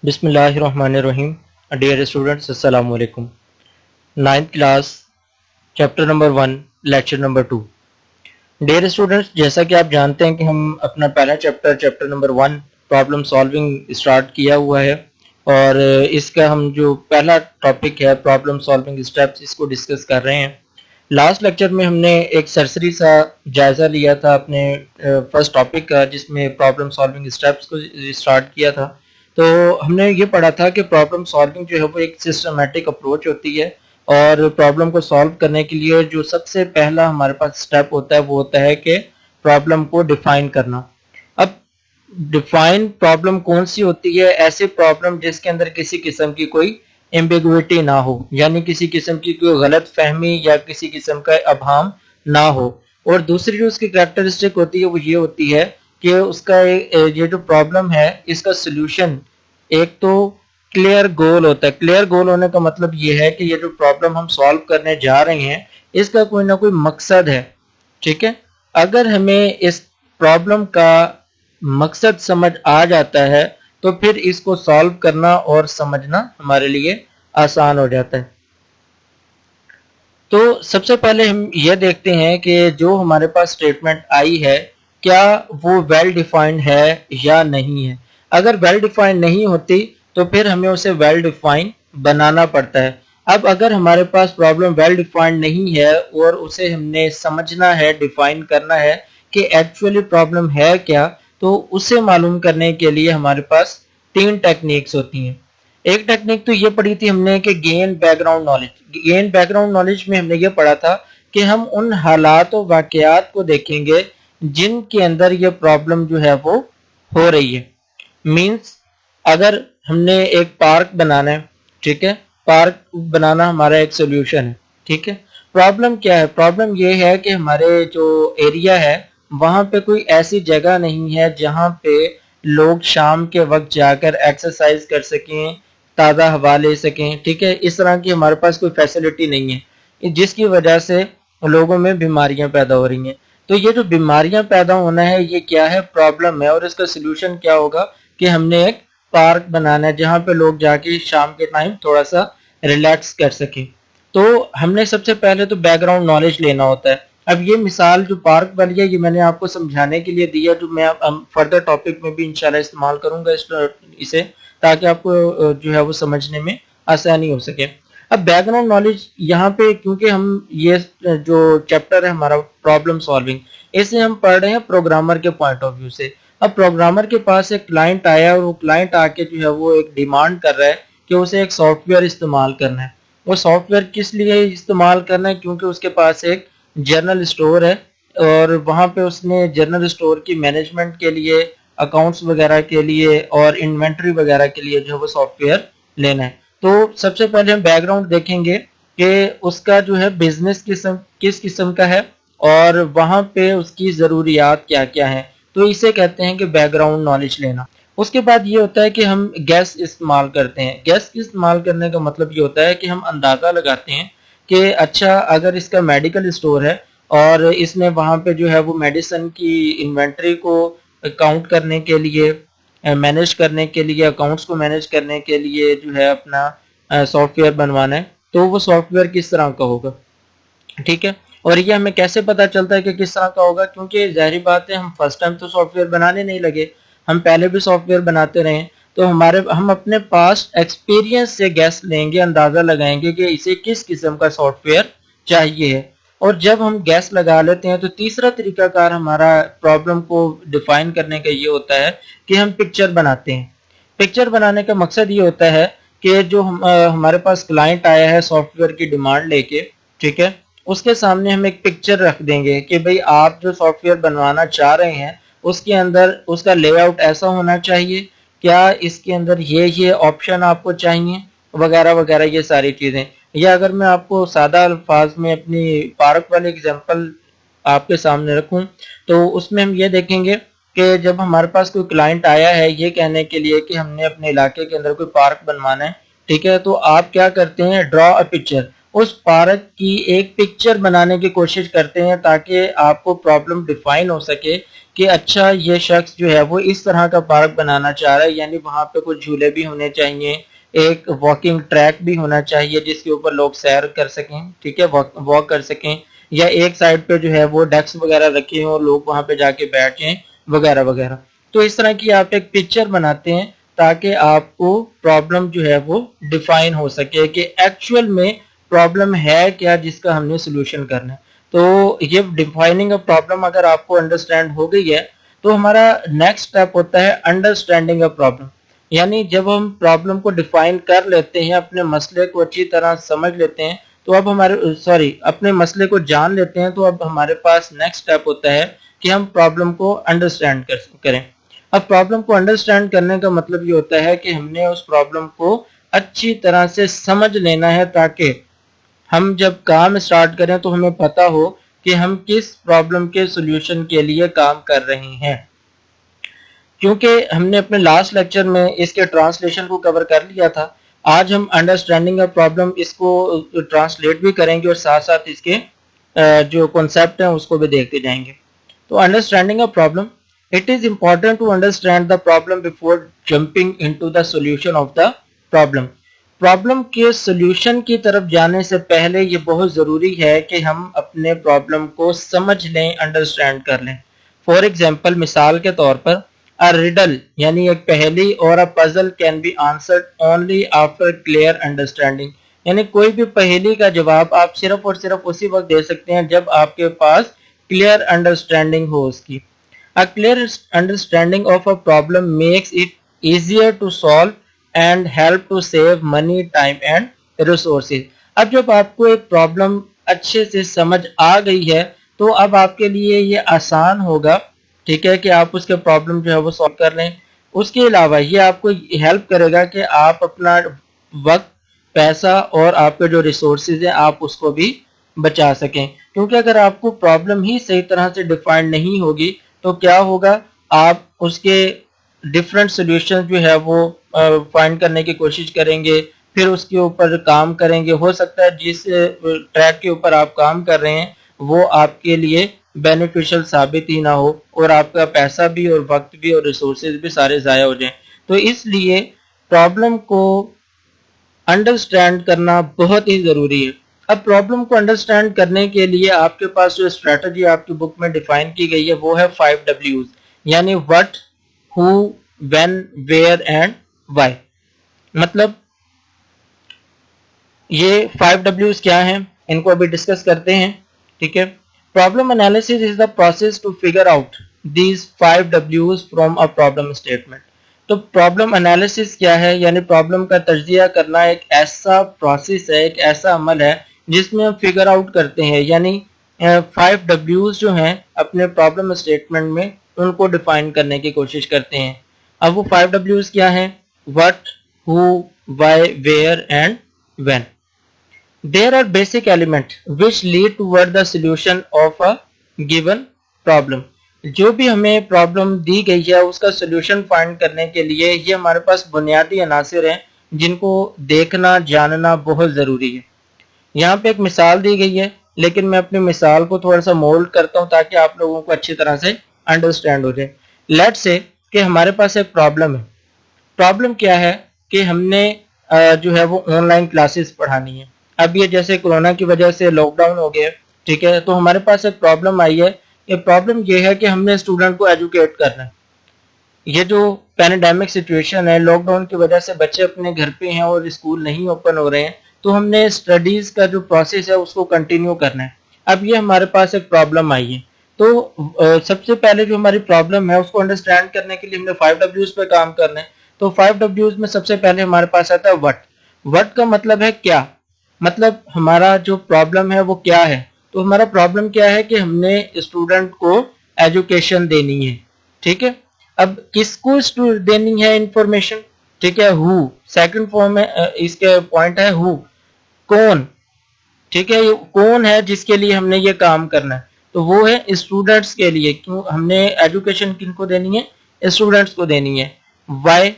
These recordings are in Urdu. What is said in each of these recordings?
بسم اللہ الرحمن الرحیم. ڈیئر اسٹوڈنٹس، السلام علیکم. 9th class, chapter number 1، lecture number 2. Dear students, جیسا کہ آپ جانتے ہیں کہ ہم اپنا پہلا chapter number 1 problem solving start کیا ہوا ہے، اور اس کا ہم جو پہلا ٹاپک ہے پرابلم سالونگ اسٹیپس، اس کو ڈسکس کر رہے ہیں. لاسٹ لیکچر میں ہم نے ایک سرسری سا جائزہ لیا تھا اپنے فرسٹ ٹاپک کا، جس میں پرابلم سالونگ اسٹیپس کو اسٹارٹ کیا تھا. تو ہم نے یہ پڑھا تھا کہ پرابلم سالونگ جو ہے وہ ایک سسٹمیٹک اپروچ ہوتی ہے، اور پرابلم کو سالو کرنے کے لیے جو سب سے پہلا ہمارے پاس سٹیپ ہوتا ہے وہ ہوتا ہے کہ پرابلم کو ڈیفائن کرنا. اب ڈیفائن پرابلم کون سی ہوتی ہے؟ ایسی پرابلم جس کے اندر کسی قسم کی کوئی ایمبیگوٹی نہ ہو، یعنی کسی قسم کی کوئی غلط فہمی یا کسی قسم کا ابہام نہ ہو. اور دوسری جو اس کی کریکٹرسٹک ہوتی ہے وہ یہ ہوتی ہے کہ اس کا یہ جو پرابلم ہے اس کا سلوشن ایک تو کلیئر گول ہوتا ہے. کلیئر گول ہونے کا مطلب یہ ہے کہ یہ جو پرابلم ہم سالو کرنے جا رہے ہیں اس کا کوئی نہ کوئی مقصد ہے. ٹھیک ہے، اگر ہمیں اس پرابلم کا مقصد سمجھ آ جاتا ہے تو پھر اس کو سالو کرنا اور سمجھنا ہمارے لیے آسان ہو جاتا ہے. تو سب سے پہلے ہم یہ دیکھتے ہیں کہ جو ہمارے پاس اسٹیٹمنٹ آئی ہے کیا وہ ویل ڈیفائنڈ ہے یا نہیں ہے. اگر ویل ڈیفائنڈ نہیں ہوتی تو پھر ہمیں اسے ویل ڈیفائنڈ بنانا پڑتا ہے. اب اگر ہمارے پاس پرابلم ویل ڈیفائنڈ نہیں ہے اور اسے ہم نے سمجھنا ہے، ڈیفائن کرنا ہے کہ ایکچولی پرابلم ہے کیا، تو اسے معلوم کرنے کے لیے ہمارے پاس 3 ٹیکنیکس ہوتی ہیں. ایک ٹیکنیک تو یہ پڑھی تھی ہم نے کہ gain back ground knowledge. Gain back ground knowledge میں ہم نے یہ پڑھا تھا کہ ہم ان حالات و واقعات کو دیکھیں گے جن کے اندر یہ پرابلم جو ہے وہ ہو رہی ہے. مینس اگر ہم نے ایک پارک بنانا ہے، ٹھیک ہے، پارک بنانا ہمارا ایک سولوشن ہے. ٹھیک ہے، پرابلم کیا ہے؟ پرابلم یہ ہے کہ ہمارے جو ایریا ہے وہاں پہ کوئی ایسی جگہ نہیں ہے جہاں پہ لوگ شام کے وقت جا کر ایکسرسائز کر سکیں، تازہ ہوا لے سکیں. ٹھیک ہے، اس طرح کی ہمارے پاس کوئی فیسلٹی نہیں ہے، جس کی وجہ سے لوگوں میں بیماریاں پیدا ہو رہی ہیں. تو یہ جو بیماریاں پیدا ہونا ہے یہ کیا ہے؟ پرابلم ہے. اور اس کا سلوشن کیا ہوگا کہ ہم نے ایک پارک بنانا ہے جہاں پہ لوگ جا کے شام کے ٹائم تھوڑا سا ریلیکس کر سکیں. تو ہم نے سب سے پہلے تو بیک گراؤنڈ نالج لینا ہوتا ہے. اب یہ مثال جو پارک بن ہے یہ میں نے آپ کو سمجھانے کے لیے دیا، جو میں فردر ٹاپک میں بھی انشاءاللہ استعمال کروں گا اسے، تاکہ آپ کو جو ہے وہ سمجھنے میں آسانی ہو سکے. اب بیک گراؤنڈ نالج یہاں پہ، کیونکہ ہم یہ جو چیپٹر ہے ہمارا پرابلم سالونگ، اسے ہم پڑھ رہے ہیں پروگرامر کے پوائنٹ آف ویو سے. اب پروگرامر کے پاس ایک کلائنٹ آیا اور وہ کلائنٹ آ کے جو ہے وہ ایک ڈیمانڈ کر رہا ہے کہ اسے ایک سافٹ ویئر استعمال کرنا ہے. وہ سافٹ ویئر کس لیے استعمال کرنا ہے؟ کیونکہ اس کے پاس ایک جنرل اسٹور ہے اور وہاں پہ اس نے جنرل اسٹور کی مینجمنٹ کے لیے، اکاؤنٹس وغیرہ کے لیے اور انوینٹری وغیرہ کے لیے جو ہے وہ سافٹ ویئر لینا ہے. تو سب سے پہلے ہم بیک گراؤنڈ دیکھیں گے کہ اس کا جو ہے بزنس کس قسم کا ہے اور وہاں پہ اس کی ضروریات کیا کیا ہیں. تو اسے کہتے ہیں کہ بیک گراؤنڈ نالج لینا. اس کے بعد یہ ہوتا ہے کہ ہم گیس استعمال کرتے ہیں. گیس استعمال کرنے کا مطلب یہ ہوتا ہے کہ ہم اندازہ لگاتے ہیں کہ اچھا اگر اس کا میڈیکل اسٹور ہے اور اس نے وہاں پہ جو ہے وہ میڈیسن کی انوینٹری کو کاؤنٹ کرنے کے لیے، مینیج کرنے کے لیے، اکاؤنٹس کو مینیج کرنے کے لیے جو ہے اپنا سافٹ ویئر بنوانا ہے، تو وہ سافٹ ویئر کس طرح کا ہوگا. ٹھیک ہے، اور یہ ہمیں کیسے پتا چلتا ہے کہ کس طرح کا ہوگا؟ کیونکہ ظاہری بات ہے ہم فرسٹ ٹائم تو سافٹ ویئر بنانے نہیں لگے، ہم پہلے بھی سافٹ ویئر بناتے رہے ہیں. تو ہم اپنے پاس ایکسپیرینس سے گیس لیں گے، اندازہ لگائیں گے کہ اسے کس قسم کا سافٹ ویئر چاہیے ہے. اور جب ہم گیس لگا لیتے ہیں تو تیسرا طریقہ کار ہمارا پرابلم کو ڈیفائن کرنے کا یہ ہوتا ہے کہ ہم پکچر بناتے ہیں. پکچر بنانے کا مقصد یہ ہوتا ہے کہ جو ہمارے پاس کلائنٹ آیا ہے سافٹ ویئر کی ڈیمانڈ لے کے، ٹھیک ہے، اس کے سامنے ہم ایک پکچر رکھ دیں گے کہ بھئی آپ جو سافٹ ویئر بنوانا چاہ رہے ہیں اس کے اندر اس کا لے آؤٹ ایسا ہونا چاہیے، کیا اس کے اندر یہ آپشن آپ کو چاہیے، وغیرہ وغیرہ، یہ ساری چیزیں. یا اگر میں آپ کو سادہ الفاظ میں اپنی پارک والی اگزامپل آپ کے سامنے رکھوں تو اس میں ہم یہ دیکھیں گے کہ جب ہمارے پاس کوئی کلائنٹ آیا ہے یہ کہنے کے لیے کہ ہم نے اپنے علاقے کے اندر کوئی پارک بنوانا ہے، ٹھیک ہے، تو آپ کیا کرتے ہیں؟ ڈرا اے پکچر. اس پارک کی ایک پکچر بنانے کی کوشش کرتے ہیں تاکہ آپ کو پرابلم ڈیفائن ہو سکے کہ اچھا یہ شخص جو ہے وہ اس طرح کا پارک بنانا چاہ رہا ہے، یعنی وہاں پہ کچھ جھولے بھی ہونے چاہیے، ایک واکنگ ٹریک بھی ہونا چاہیے جس کے اوپر لوگ سیر کر سکیں، ٹھیک ہے، واک کر سکیں، یا ایک سائڈ پہ جو ہے وہ ڈیسک وغیرہ رکھے ہوں اور لوگ وہاں پہ جا کے بیٹھیں وغیرہ وغیرہ۔ تو اس طرح کی آپ ایک پکچر بناتے ہیں تاکہ آپ کو پرابلم جو ہے وہ ڈیفائن ہو سکے کہ ایکچوئل میں پرابلم ہے کیا جس کا ہم نے سولوشن کرنا ہے۔ تو یہ ڈیفائننگ اے پرابلم اگر آپ کو انڈرسٹینڈ ہو گئی ہے تو ہمارا نیکسٹ اسٹیپ ہوتا ہے انڈرسٹینڈنگ اے پرابلم، یعنی جب ہم پرابلم کو ڈیفائن کر لیتے ہیں، اپنے مسئلے کو اچھی طرح سمجھ لیتے ہیں، تو اب اپنے مسئلے کو جان لیتے ہیں، تو اب ہمارے پاس نیکسٹ اسٹیپ ہوتا ہے کہ ہم پرابلم کو انڈرسٹینڈ کریں۔ اب پرابلم کو انڈرسٹینڈ کرنے کا مطلب یہ ہوتا ہے کہ ہم نے اس پرابلم کو اچھی طرح سے سمجھ لینا ہے تاکہ ہم جب کام سٹارٹ کریں تو ہمیں پتا ہو کہ ہم کس پرابلم کے سولوشن کے لیے کام کر رہے ہیں۔ کیونکہ ہم نے اپنے لاسٹ لیکچر میں اس کے ٹرانسلیشن کو کور کر لیا تھا، آج ہم انڈرسٹینڈنگ اے پرابلم اس کو ٹرانسلیٹ بھی کریں گے اور ساتھ ساتھ اس کے جو کنسیپٹ ہیں اس کو بھی دیکھتے جائیں گے۔ تو understanding a problem, it is important to understand the problem before jumping into the solution of the problem۔ Problem کے سولوشن کی طرف جانے سے پہلے یہ بہت ضروری ہے کہ ہم اپنے پرابلم کو سمجھ لیں، انڈرسٹینڈ کر لیں۔ فار ایگزامپل، مثال کے طور پر a riddle یعنی ایک پہیلی اور a puzzle can be answered only after clear understanding، یعنی کوئی بھی پہیلی کا جواب آپ صرف اور صرف اسی وقت دے سکتے ہیں جب آپ کے پاس کلیئر انڈرسٹینڈنگ ہو اس کی۔ A clear understanding of a problem makes it easier to solve and help to save money, time and resources۔ اب جب آپ کو ایک پرابلم اچھے سے سمجھ آ گئی ہے تو اب آپ کے لیے یہ آسان ہوگا، ٹھیک ہے، کہ آپ اس کے پرابلم جو ہے وہ سالو کر لیں۔ اس کے علاوہ یہ آپ کو ہیلپ کرے گا کہ آپ اپنا وقت، پیسہ اور آپ کے جو ریسورسز ہیں آپ اس کو بھی بچا سکیں، کیونکہ اگر آپ کو پرابلم ہی صحیح طرح سے ڈیفائن نہیں ہوگی تو کیا ہوگا، آپ اس کے ڈفرینٹ سولوشن جو ہے وہ فائنڈ کرنے کی کوشش کریں گے، پھر اس کے اوپر کام کریں گے۔ ہو سکتا ہے جس ٹریک کے اوپر آپ کام کر رہے ہیں وہ آپ کے لیے بینیفیشل ثابت ہی نہ ہو اور آپ کا پیسہ بھی اور وقت بھی اور ریسورسز بھی سارے ضائع ہو جائیں۔ تو اس لیے پرابلم کو انڈرسٹینڈ کرنا بہت ہی ضروری ہے۔ اب پرابلم کو انڈرسٹینڈ کرنے کے لیے آپ کے پاس جو اسٹریٹجی آپ کی بک میں ڈیفائن کی گئی ہے وہ ہے 5 W's، یعنی what, who, when, where and why۔ مطلب یہ 5 W's کیا ہیں ان کو ابھی ڈسکس کرتے ہیں، ٹھیک ہے۔ Problem analysis is the process to figure out these 5 W's from a problem statement. تو پرابلم انالیسس کیا ہے، یعنی پرابلم کا تجزیہ کرنا ایک ایسا پروسیس ہے، ایک ایسا عمل ہے جس میں ہم فگر آؤٹ کرتے ہیں، یعنی 5 W's جو ہیں اپنے پرابلم اسٹیٹمنٹ میں ان کو ڈیفائن کرنے کی کوشش کرتے ہیں۔ اب وہ 5 W's کیا ہیں؟ what, who, why, where and when۔ There are basic elements which lead toward the solution of a given problem۔ جو بھی ہمیں پرابلم دی گئی ہے اس کا سولوشن فائنڈ کرنے کے لیے یہ ہمارے پاس بنیادی عناصر ہیں جن کو دیکھنا جاننا بہت ضروری ہے۔ یہاں پہ ایک مثال دی گئی ہے لیکن میں اپنی مثال کو تھوڑا سا مولڈ کرتا ہوں تاکہ آپ لوگوں کو اچھی طرح سے انڈرسٹینڈ ہو جائے۔ لیٹس سے کہ ہمارے پاس ایک پرابلم ہے۔ پرابلم کیا ہے کہ ہم نے جو ہے وہ آن لائن کلاسز پڑھانی ہے۔ اب یہ جیسے کورونا کی وجہ سے لاک ڈاؤن ہو گیا، ٹھیک ہے، تو ہمارے پاس ایک پرابلم آئی ہے کہ پرابلم یہ ہے کہ ہم نے اسٹوڈنٹ کو ایجوکیٹ کرنا ہے۔ یہ جو پینڈیمک سچویشن ہے، لاک ڈاؤن کی وجہ سے بچے اپنے گھر پہ ہیں اور اسکول نہیں اوپن ہو رہے ہیں، تو ہم نے اسٹڈیز کا جو پروسیس ہے اس کو کنٹینیو کرنا ہے۔ اب یہ ہمارے پاس ایک پرابلم آئی ہے، تو سب سے پہلے جو ہماری پرابلم ہے اس کو انڈرسٹینڈ کرنے کے لیے ہم نے 5 W's پہ کام کرنا ہے۔ تو 5 W's میں سب سے پہلے ہمارے پاس آتا ہے what۔ what کا مطلب ہے کیا، مطلب ہمارا جو پرابلم ہے وہ کیا ہے۔ تو ہمارا پرابلم کیا ہے کہ ہم نے اسٹوڈنٹ کو ایجوکیشن دینی ہے، ٹھیک ہے۔ اب کس کو دینی ہے انفارمیشن، ٹھیک ہے، who، سیکنڈ فارم میں اس کے پوائنٹ ہے who، کون، ٹھیک ہے، یہ کون ہے جس کے لیے ہم نے یہ کام کرنا ہے، تو وہ ہے اسٹوڈنٹس کے لیے۔ کیوں ہم نے ایجوکیشن کن کو دینی ہے، اسٹوڈنٹس کو دینی ہے۔ وائی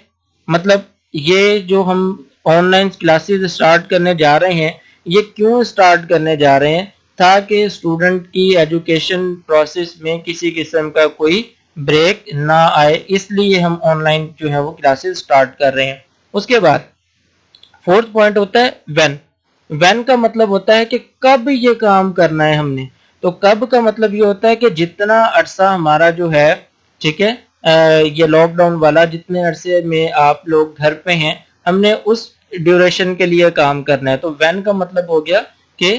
مطلب یہ جو ہم آن لائن کلاسز اسٹارٹ کرنے جا رہے ہیں یہ کیوں سٹارٹ کرنے جا رہے ہیں؟ تاکہ اسٹوڈنٹ کی ایجوکیشن پروسیس میں کسی قسم کا کوئی بریک نہ آئے، اس لیے ہم آن لائن جو ہے وہ کلاسز سٹارٹ کر رہے ہیں۔ اس کے بعد فورتھ پوائنٹ ہوتا ہے وین۔ وین کا مطلب ہوتا ہے کہ کب یہ کام کرنا ہے ہم نے۔ تو کب کا مطلب یہ ہوتا ہے کہ جتنا عرصہ ہمارا جو ہے، ٹھیک ہے، یہ لاک ڈاؤن والا جتنے عرصے میں آپ لوگ گھر پہ ہیں، ہم نے اس ڈیوریشن کے لیے کام کرنا ہے۔ تو وین کا مطلب ہو گیا کہ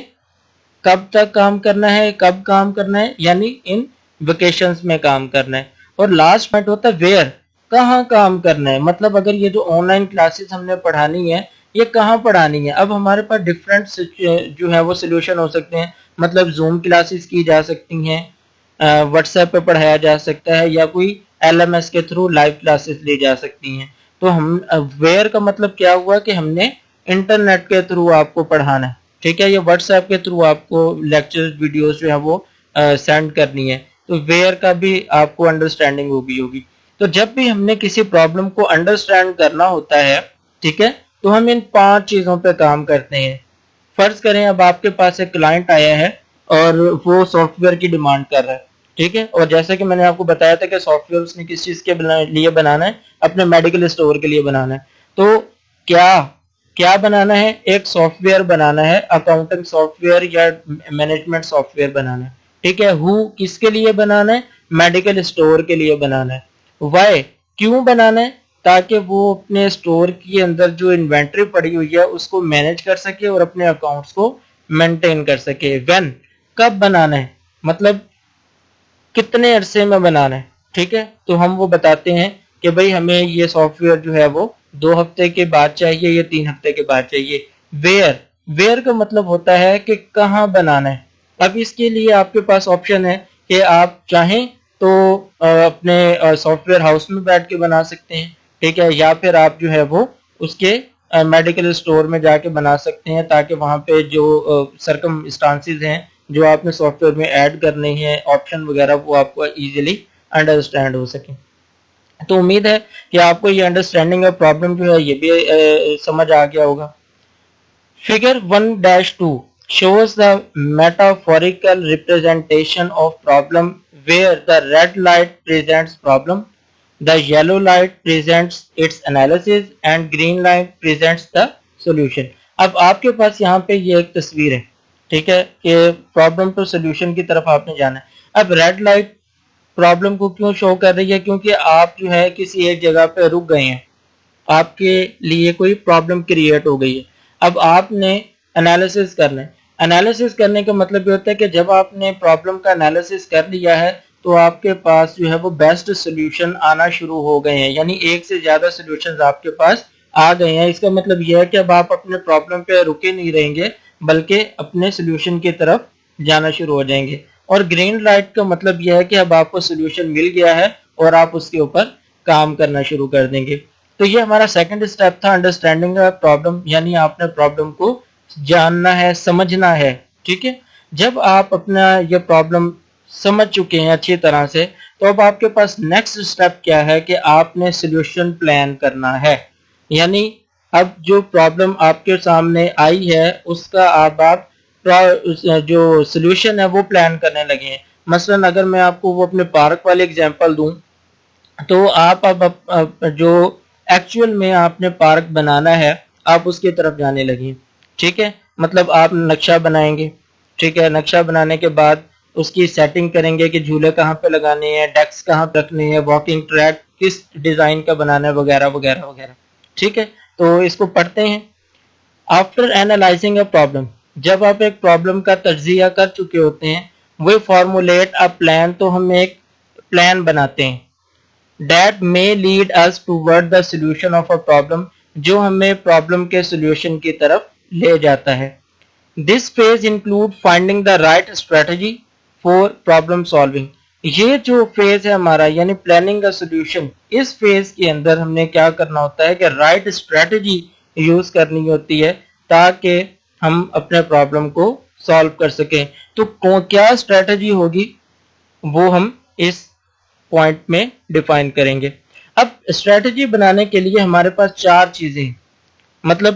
کب تک کام کرنا ہے، کب کام کرنا ہے، یعنی ان ویکیشنز میں کام کرنا ہے۔ اور لاسٹ پوائنٹ ہوتا ہے ویئر، کہاں کام کرنا ہے۔ مطلب اگر یہ جو آن لائن کلاسز ہم نے پڑھانی ہے، یہ کہاں پڑھانی ہے۔ اب ہمارے پاس ڈفرینٹ جو ہے وہ سلوشن ہو سکتے ہیں۔ مطلب زوم کلاسز کی جا سکتی ہیں، واٹس ایپ پہ پڑھایا جا سکتا ہے، یا کوئی LMS کے تھرو لائیو کلاسز لی جا سکتی ہیں۔ تو ہم ویئر کا مطلب کیا ہوا کہ ہم نے انٹرنیٹ کے تھرو آپ کو پڑھانا ہے، ٹھیک ہے، یا واٹس ایپ کے تھرو آپ کو لیکچر ویڈیوز جو ہے وہ سینڈ کرنی ہے۔ تو ویئر کا بھی آپ کو انڈرسٹینڈنگ ہوگی۔ تو جب بھی ہم نے کسی پرابلم کو انڈرسٹینڈ کرنا ہوتا ہے، ٹھیک ہے، تو ہم ان 5 چیزوں پہ کام کرتے ہیں۔ فرض کریں اب آپ کے پاس ایک کلائنٹ آیا ہے اور وہ سافٹ ویئر کی ڈیمانڈ کر رہا ہے، ٹھیک ہے، اور جیسا کہ میں نے آپ کو بتایا تھا کہ سافٹ ویئر اس نے کس چیز کے لیے بنانا ہے، اپنے میڈیکل اسٹور کے لیے بنانا ہے۔ تو کیا بنانا ہے؟ ایک سافٹ ویئر بنانا ہے، اکاؤنٹنگ سافٹ ویئر یا مینجمنٹ سافٹ ویئر بنانا ہے، ٹھیک ہے۔ ہو کس کے لیے بنانا ہے؟ میڈیکل اسٹور کے لیے بنانا ہے۔ وائی کیوں بنانا ہے؟ تاکہ وہ اپنے اسٹور کے اندر جو انوینٹری پڑی ہوئی ہے اس کو مینج کر سکے اور اپنے اکاؤنٹس کو مینٹین کر سکے۔ وین کب بنانا ہے، مطلب کتنے عرصے میں بنانا ہے، ٹھیک ہے۔ تو ہم وہ بتاتے ہیں کہ بھئی ہمیں یہ سافٹ ویئر جو ہے وہ 2 ہفتے کے بعد چاہیے یا 3 ہفتے کے بعد چاہیے۔ ویئر کا مطلب ہوتا ہے کہ کہاں بنانا ہے۔ اب اس کے لیے آپ کے پاس آپشن ہے کہ آپ چاہیں تو اپنے سافٹ ویئر ہاؤس میں بیٹھ کے بنا سکتے ہیں، ٹھیک ہے، یا پھر آپ جو ہے وہ اس کے میڈیکل اسٹور میں جا کے بنا سکتے ہیں، تاکہ وہاں پہ جو سرکم اسٹانسز ہیں جو آپ نے سافٹ ویئر میں ایڈ کرنے ہیں، آپشن وغیرہ، وہ آپ کو ایزیلی انڈرسٹینڈ ہو سکیں۔ تو امید ہے کہ آپ کو یہ انڈرسٹینڈنگ اور پرابلم جو ہے یہ بھی سمجھ آ گیا ہوگا۔ Figure 1-2 shows the metaphorical representation of problem where the red light presents problem, the yellow light presents its analysis and green light presents the solution۔ اب آپ کے پاس یہاں پہ یہ ایک تصویر ہے، ٹھیک ہے، کہ پرابلم تو سولوشن کی طرف آپ نے جانا ہے۔ اب ریڈ لائٹ پرابلم کو کیوں شو کر رہی ہے؟ کیونکہ آپ جو ہے کسی ایک جگہ پہ رک گئے ہیں، آپ کے لیے کوئی پرابلم کریٹ ہو گئی ہے۔ اب آپ نے انالیسس کرنا ہے۔ انالیسس کرنے کا مطلب یہ ہوتا ہے کہ جب آپ نے پرابلم کا انالیسس کر لیا ہے تو آپ کے پاس جو ہے وہ بیسٹ سولوشن آنا شروع ہو گئے ہیں، یعنی ایک سے زیادہ سولوشنز آپ کے پاس آ گئے ہیں۔ اس کا مطلب یہ ہے کہ اب آپ اپنے پرابلم پہ رکے نہیں رہیں گے، بلکہ اپنے سولوشن کی طرف جانا شروع ہو جائیں گے۔ اور گرین لائٹ کا مطلب یہ ہے کہ اب آپ کو سولوشن مل گیا ہے اور آپ اس کے اوپر کام کرنا شروع کر دیں گے۔ تو یہ ہمارا سیکنڈ اسٹیپ تھا، انڈرسٹینڈنگ پرابلم، یعنی آپ نے پرابلم کو جاننا ہے، سمجھنا ہے، ٹھیک ہے۔ جب آپ اپنا یہ پرابلم سمجھ چکے ہیں اچھی طرح سے، تو اب آپ کے پاس نیکسٹ اسٹیپ کیا ہے کہ آپ نے سولوشن پلان کرنا ہے، یعنی اب جو پرابلم آپ کے سامنے آئی ہے اس کا آپ جو سولوشن ہے وہ پلان کرنے لگے ہیں۔ مثلا اگر میں آپ کو وہ اپنے پارک والے اگزامپل دوں، تو آپ اب جو ایکچوئل میں آپ نے پارک بنانا ہے آپ اس کی طرف جانے لگیں، ٹھیک ہے۔ مطلب آپ نقشہ بنائیں گے، ٹھیک ہے، نقشہ بنانے کے بعد اس کی سیٹنگ کریں گے کہ جھولے کہاں پہ لگانے ہیں، ڈیکس کہاں پہ رکھنے ہیں، واکنگ ٹریک کس ڈیزائن کا بنانا ہے، وغیرہ وغیرہ وغیرہ، ٹھیک ہے۔ تو اس کو پڑھتے ہیں۔ آفٹر اینالائزنگ اے پرابلم، جب آپ ایک پرابلم کا تجزیہ کر چکے ہوتے ہیں، وہ فارمولیٹ اے پلان، تو ہم ایک پلان بناتے ہیں that may lead us toward the solution of a problem، جو ہمیں پرابلم کے سولوشن کی طرف لے جاتا ہے۔ This phase include finding the right strategy for problem solving۔ یہ جو فیز ہے ہمارا یعنی پلاننگ کا سولوشن، اس فیز کے اندر ہم نے کیا کرنا ہوتا ہے کہ رائٹ اسٹریٹجی یوز کرنی ہوتی ہے تاکہ ہم اپنے پرابلم کو سالو کر سکیں۔ تو کیا اسٹریٹجی ہوگی وہ ہم اس پوائنٹ میں ڈیفائن کریں گے۔ اب اسٹریٹجی بنانے کے لیے ہمارے پاس 4 چیزیں ہیں، مطلب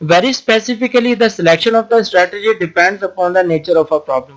Very specifically, the selection of the strategy depends upon the nature of a problem.